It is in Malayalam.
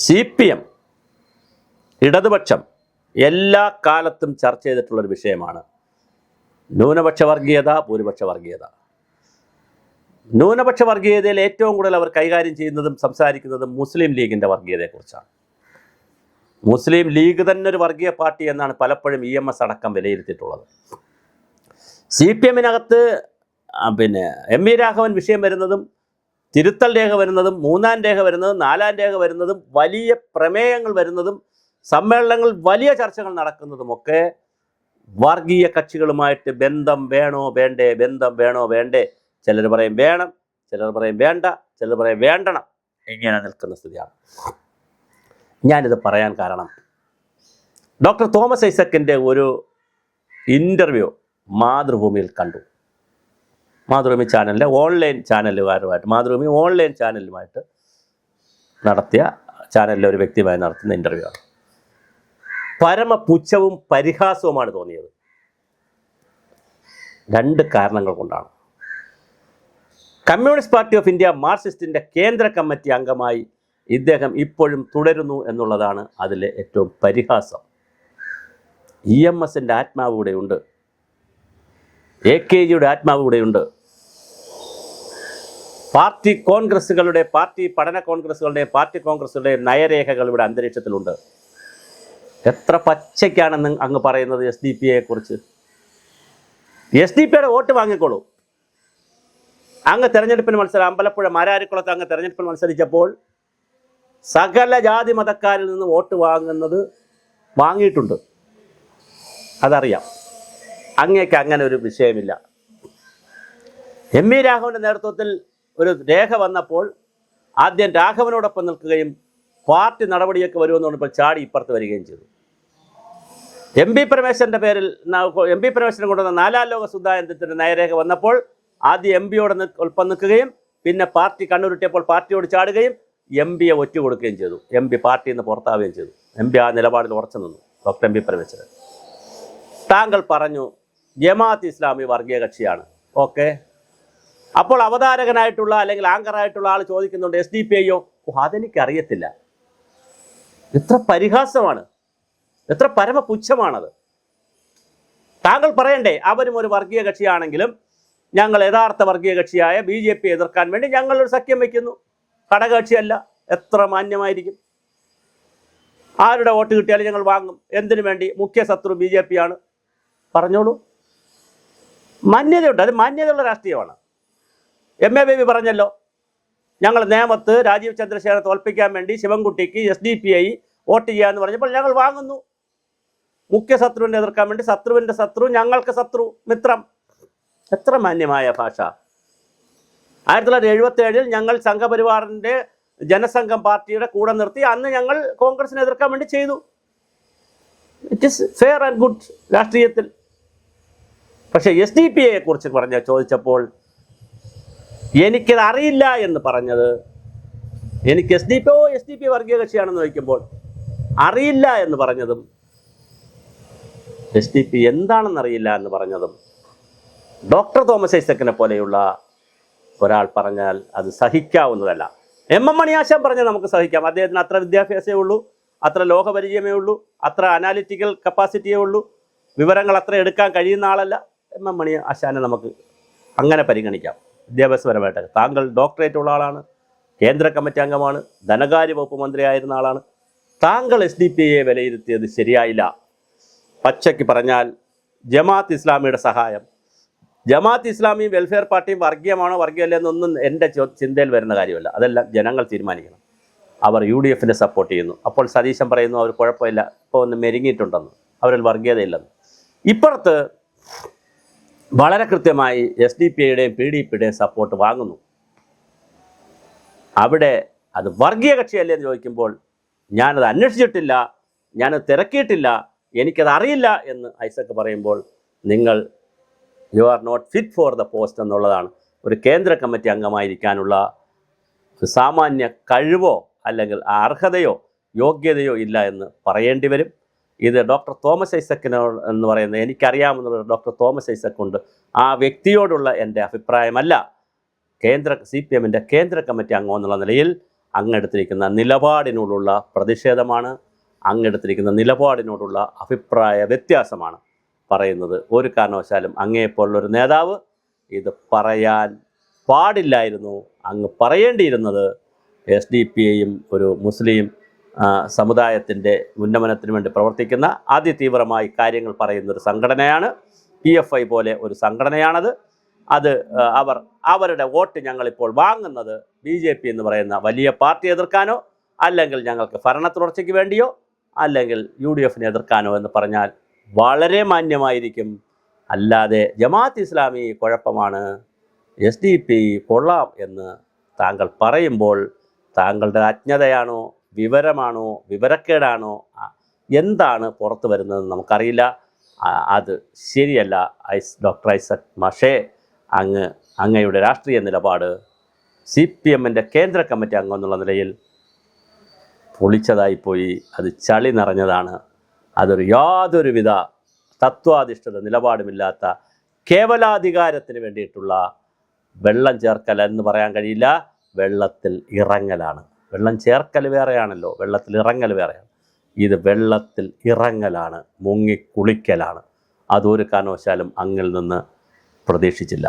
CPM ഇടതുപക്ഷം എല്ലാ കാലത്തും ചർച്ച ചെയ്തിട്ടുള്ളൊരു വിഷയമാണ് ന്യൂനപക്ഷ വർഗീയത, ഭൂരിപക്ഷ വർഗീയത. ന്യൂനപക്ഷ വർഗീയതയിൽ ഏറ്റവും കൂടുതൽ അവർ കൈകാര്യം ചെയ്യുന്നതും സംസാരിക്കുന്നതും മുസ്ലിം ലീഗിൻ്റെ വർഗീയതയെക്കുറിച്ചാണ്. മുസ്ലിം ലീഗ് തന്നെ ഒരു വർഗീയ പാർട്ടി എന്നാണ് പലപ്പോഴും EMS അടക്കം വിലയിരുത്തിയിട്ടുള്ളത്. CPMനകത്ത് MV രാഘവൻ വിഷയം വരുന്നതും തിരുത്തൽ രേഖ വരുന്നതും 3-ാം രേഖ വരുന്നതും 4-ാം രേഖ വരുന്നതും വലിയ പ്രമേയങ്ങൾ വരുന്നതും സമ്മേളനങ്ങൾ വലിയ ചർച്ചകൾ നടക്കുന്നതുമൊക്കെ വർഗീയ കക്ഷികളുമായിട്ട് ബന്ധം വേണോ വേണ്ടേ, ബന്ധം വേണോ വേണ്ടേ, ചിലർ പറയും വേണം, ചിലർ പറയും വേണ്ട, ചിലർ പറയും വേണ്ടണം, ഇങ്ങനെ നിൽക്കുന്ന സ്ഥിതിയാണ്. ഞാനിത് പറയാൻ കാരണം ഡോക്ടർ തോമസ് ഐസക്കിൻ്റെ ഒരു ഇൻ്റർവ്യൂ മാതൃഭൂമിയിൽ കണ്ടു. മാതൃഭൂമി ചാനലിൻ്റെ ഓൺലൈൻ ചാനലുകാരുമായിട്ട്, മാതൃഭൂമി ഓൺലൈൻ ചാനലുമായിട്ട് നടത്തിയ ചാനലിലെ ഒരു വ്യക്തിയുമായി നടത്തുന്ന ഇൻ്റർവ്യൂ ആണ്. പരമ പുച്ഛവും പരിഹാസവുമാണ് തോന്നിയത്. 2 കാരണങ്ങൾ കൊണ്ടാണ്. കമ്മ്യൂണിസ്റ്റ് പാർട്ടി ഓഫ് ഇന്ത്യ മാർക്സിസ്റ്റിൻ്റെ കേന്ദ്ര കമ്മിറ്റി അംഗമായി ഇദ്ദേഹം ഇപ്പോഴും തുടരുന്നു എന്നുള്ളതാണ് അതിലെ ഏറ്റവും പരിഹാസം. EMSൻ്റെ ആത്മാവ് ഇവിടെയുണ്ട്, AKGയുടെ ആത്മാവ് ഇവിടെയുണ്ട്, പാർട്ടി കോൺഗ്രസുകളുടെ, പാർട്ടി പഠന കോൺഗ്രസുകളുടെയും പാർട്ടി കോൺഗ്രസുകളുടെയും നയരേഖകൾ ഇവിടെ അന്തരീക്ഷത്തിലുണ്ട്. എത്ര പച്ചയ്ക്കാണെന്ന് അങ്ങ് പറയുന്നത് SDPയെക്കുറിച്ച്. SDPയുടെ വോട്ട് വാങ്ങിക്കോളൂ. അങ്ങ് തെരഞ്ഞെടുപ്പിന് അമ്പലപ്പുഴ മാരാരിക്കുളത്ത് അങ്ങ് തെരഞ്ഞെടുപ്പിന് മത്സരിച്ചപ്പോൾ സകല ജാതി മതക്കാരിൽ നിന്ന് വോട്ട് വാങ്ങിയിട്ടുണ്ട്, അതറിയാം. അങ്ങേക്ക് അങ്ങനെ ഒരു വിഷയമില്ല. MV രാഘവൻ്റെ നേതൃത്വത്തിൽ ഒരു രേഖ വന്നപ്പോൾ ആദ്യം രാഘവനോടൊപ്പം നിൽക്കുകയും പാർട്ടി നടപടിയൊക്കെ വരുമെന്ന് പറഞ്ഞപ്പോൾ ചാടി ഇപ്പുറത്ത് വരികയും ചെയ്തു. MB പരമേശ്വരൻ്റെ പേരിൽ MB പരമേശ്വരൻ കൊണ്ടുവന്ന 4-ാം ലോക സുധായനത്തിൻ്റെ നയരേഖ വന്നപ്പോൾ ആദ്യം MBയോട് ഒപ്പം നിൽക്കുകയും പിന്നെ പാർട്ടി കണ്ണുരുട്ടിയപ്പോൾ പാർട്ടിയോട് ചാടുകയും MBയെ ഒറ്റ കൊടുക്കുകയും ചെയ്തു. MB പാർട്ടിയിൽ നിന്ന് പുറത്താവുകയും ചെയ്തു. MB ആ നിലപാടിൽ ഉറച്ചു നിന്നു. Doctor MB Parameswaran. താങ്കൾ പറഞ്ഞു ജമാഅത്ത് ഇസ്ലാമി വർഗീയ കക്ഷിയാണ്. ഓക്കെ, അപ്പോൾ അവതാരകനായിട്ടുള്ള അല്ലെങ്കിൽ ആങ്കറായിട്ടുള്ള ആൾ ചോദിക്കുന്നുണ്ട് SDPയോ? അതെനിക്കറിയത്തില്ല. എത്ര പരിഹാസമാണ്, എത്ര പരമപുച്ഛമാണത്. താങ്കൾ പറയണ്ടേ അവരും ഒരു വർഗീയ കക്ഷിയാണെങ്കിലും ഞങ്ങൾ യഥാർത്ഥ വർഗീയ കക്ഷിയായ BJP എതിർക്കാൻ വേണ്ടി ഞങ്ങളൊരു സഖ്യം വയ്ക്കുന്നു, ഘടകകക്ഷിയല്ല. എത്ര മാന്യമായിരിക്കും. ആരുടെ വോട്ട് കിട്ടിയാലും ഞങ്ങൾ വാങ്ങും. എന്തിനു വേണ്ടി? മുഖ്യ ശത്രു BJP ആണ്. പറഞ്ഞോളൂ. മാന്യതയുണ്ട്, അത് മാന്യതയുള്ള രാഷ്ട്രീയമാണ്. MA ബേബി പറഞ്ഞല്ലോ, ഞങ്ങൾ നേമത്ത് രാജീവ് ചന്ദ്രശേഖരനെ തോൽപ്പിക്കാൻ വേണ്ടി ശിവൻകുട്ടിക്ക് SDPI വോട്ട് ചെയ്യാമെന്ന് പറഞ്ഞപ്പോൾ ഞങ്ങൾ വാങ്ങുന്നു. മുഖ്യ ശത്രുവിനെ എതിർക്കാൻ വേണ്ടി ശത്രുവിൻ്റെ ശത്രു ഞങ്ങൾക്ക് ശത്രു, മിത്രം. എത്ര മാന്യമായ ഭാഷ. 1977 ഞങ്ങൾ സംഘപരിവാറിൻ്റെ ജനസംഘം പാർട്ടിയുടെ കൂടെ നിർത്തി അന്ന് ഞങ്ങൾ കോൺഗ്രസിനെ എതിർക്കാൻ വേണ്ടി ചെയ്തു. It is fair and good രാഷ്ട്രീയത്തിൽ. പക്ഷേ SDPയെ കുറിച്ച് ചോദിച്ചപ്പോൾ എനിക്കത് അറിയില്ല എന്ന് പറഞ്ഞത്, എനിക്ക് SDP വർഗീയ കക്ഷിയാണെന്ന് ചോദിക്കുമ്പോൾ അറിയില്ല എന്ന് പറഞ്ഞതും SDP എന്താണെന്നറിയില്ല എന്ന് പറഞ്ഞതും ഡോക്ടർ തോമസ് ഐസക്കിനെ പോലെയുള്ള ഒരാൾ പറഞ്ഞാൽ അത് സഹിക്കാവുന്നതല്ല. MM മണിയാശാൻ പറഞ്ഞാൽ നമുക്ക് സഹിക്കാം. അദ്ദേഹത്തിന് അത്ര വിദ്യാഭ്യാസമേ ഉള്ളൂ, അത്ര ലോകപരിചയമേ ഉള്ളൂ, അത്ര അനാലിറ്റിക്കൽ കപ്പാസിറ്റിയേ ഉള്ളൂ, വിവരങ്ങൾ അത്ര എടുക്കാൻ കഴിയുന്ന ആളല്ല. MM മണിയാശാനെ നമുക്ക് അങ്ങനെ പരിഗണിക്കാം വിദ്യാഭ്യാസപരമായിട്ട്. താങ്കൾ ഡോക്ടറേറ്റ് ഉള്ള ആളാണ്, കേന്ദ്ര കമ്മിറ്റി അംഗമാണ്, ധനകാര്യ വകുപ്പ് മന്ത്രിയായിരുന്ന ആളാണ്. താങ്കൾ SDPയെ വിലയിരുത്തിയത് ശരിയായില്ല. പച്ചയ്ക്ക് പറഞ്ഞാൽ ജമാഅത്ത് ഇസ്ലാമിയുടെ സഹായം, ജമാഅത്ത് ഇസ്ലാമിയും വെൽഫെയർ പാർട്ടിയും വർഗീയമാണോ വർഗീയമല്ല എന്നൊന്നും എൻ്റെ ചിന്തയിൽ വരുന്ന കാര്യമല്ല. അതെല്ലാം ജനങ്ങൾ തീരുമാനിക്കണം. അവർ UDFനെ സപ്പോർട്ട് ചെയ്യുന്നു. അപ്പോൾ സതീശൻ പറയുന്നു അവർ കുഴപ്പമില്ല, ഇപ്പോൾ ഒന്ന് മെരുങ്ങിയിട്ടുണ്ടെന്ന്, അവരിൽ വർഗീയതയില്ലെന്ന്. ഇപ്പുറത്ത് വളരെ കൃത്യമായി SDPയുടെയും PDPയുടെയും സപ്പോർട്ട് വാങ്ങുന്നു. അവിടെ അത് വർഗീയ കക്ഷിയല്ലേ എന്ന് ചോദിക്കുമ്പോൾ ഞാനത് അന്വേഷിച്ചിട്ടില്ല, ഞാനത് തിരക്കിയിട്ടില്ല, എനിക്കത് അറിയില്ല എന്ന് ഐസക്ക് പറയുമ്പോൾ നിങ്ങൾ you are not fit for the post എന്നുള്ളതാണ്. ഒരു കേന്ദ്ര കമ്മിറ്റി അംഗമായിരിക്കാനുള്ള സാമാന്യ കഴിവോ അല്ലെങ്കിൽ അർഹതയോ യോഗ്യതയോ ഇല്ല എന്ന് പറയേണ്ടി വരും. ഇത് ഡോക്ടർ തോമസ് ഐസക്കിനോട് എന്ന് പറയുന്നത് എനിക്കറിയാമെന്നുള്ള ഡോക്ടർ തോമസ് ഐസക്കുണ്ട്. ആ വ്യക്തിയോടുള്ള എൻ്റെ അഭിപ്രായമല്ല. CPMൻ്റെ കേന്ദ്ര കമ്മിറ്റി അംഗം എന്നുള്ള നിലയിൽ അങ്ങെടുത്തിരിക്കുന്ന നിലപാടിനോടുള്ള പ്രതിഷേധമാണ്, അങ്ങെടുത്തിരിക്കുന്ന നിലപാടിനോടുള്ള അഭിപ്രായ വ്യത്യാസമാണ് പറയുന്നത്. ഒരു കാരണവശാലും അങ്ങേപ്പോലുള്ളൊരു നേതാവ് ഇത് പറയാൻ പാടില്ലായിരുന്നു. അങ്ങ് പറയേണ്ടിയിരുന്നത് SDP-യും ഒരു മുസ്ലിം സമുദായത്തിൻ്റെ ഉന്നമനത്തിന് വേണ്ടി പ്രവർത്തിക്കുന്ന അതിതീവ്രമായി കാര്യങ്ങൾ പറയുന്നൊരു സംഘടനയാണ്. PFI പോലെ ഒരു സംഘടനയാണത്. അവരുടെ വോട്ട് ഞങ്ങളിപ്പോൾ വാങ്ങുന്നത് BJP എന്ന് പറയുന്ന വലിയ പാർട്ടി എതിർക്കാനോ അല്ലെങ്കിൽ ഞങ്ങൾക്ക് ഭരണ തുടർച്ചയ്ക്ക് വേണ്ടിയോ അല്ലെങ്കിൽ UDF-നെ എതിർക്കാനോ എന്ന് പറഞ്ഞാൽ വളരെ മാന്യമായിരിക്കും. അല്ലാതെ ജമാഅത്ത് ഇസ്ലാമി കുഴപ്പമാണ്, SDP കൊള്ളാം എന്ന് താങ്കൾ പറയുമ്പോൾ താങ്കളുടെ അജ്ഞതയാണോ, വിവരമാണോ, വിവരക്കേടാണോ, എന്താണ് പുറത്തു വരുന്നതെന്ന് നമുക്കറിയില്ല. അത് ശരിയല്ല. ഡോക്ടർ ഐസക് മാഷേ, അങ്ങയുടെ രാഷ്ട്രീയ നിലപാട് CPM-ൻ്റെ കേന്ദ്ര കമ്മിറ്റി അംഗമെന്നുള്ള നിലയിൽ പൊളിച്ചതായിപ്പോയി. അത് ചളി നിറഞ്ഞതാണ്. അതൊരു യാതൊരുവിധ തത്വാധിഷ്ഠിത നിലപാടുമില്ലാത്ത കേവലാധികാരത്തിന് വേണ്ടിയിട്ടുള്ള വെള്ളം ചേർക്കൽ എന്ന് പറയാൻ കഴിയില്ല, വെള്ളത്തിൽ ഇറങ്ങലാണ്. വെള്ളം ചേർക്കൽ വേറെയാണല്ലോ, വെള്ളത്തിൽ ഇറങ്ങൽ വേറെയാണ്. ഇത് വെള്ളത്തിൽ ഇറങ്ങലാണ്, മുങ്ങിക്കുളിക്കലാണ്. അതൊരു കാരണവശാലും അങ്ങിൽ നിന്ന് പ്രതീക്ഷിച്ചില്ല.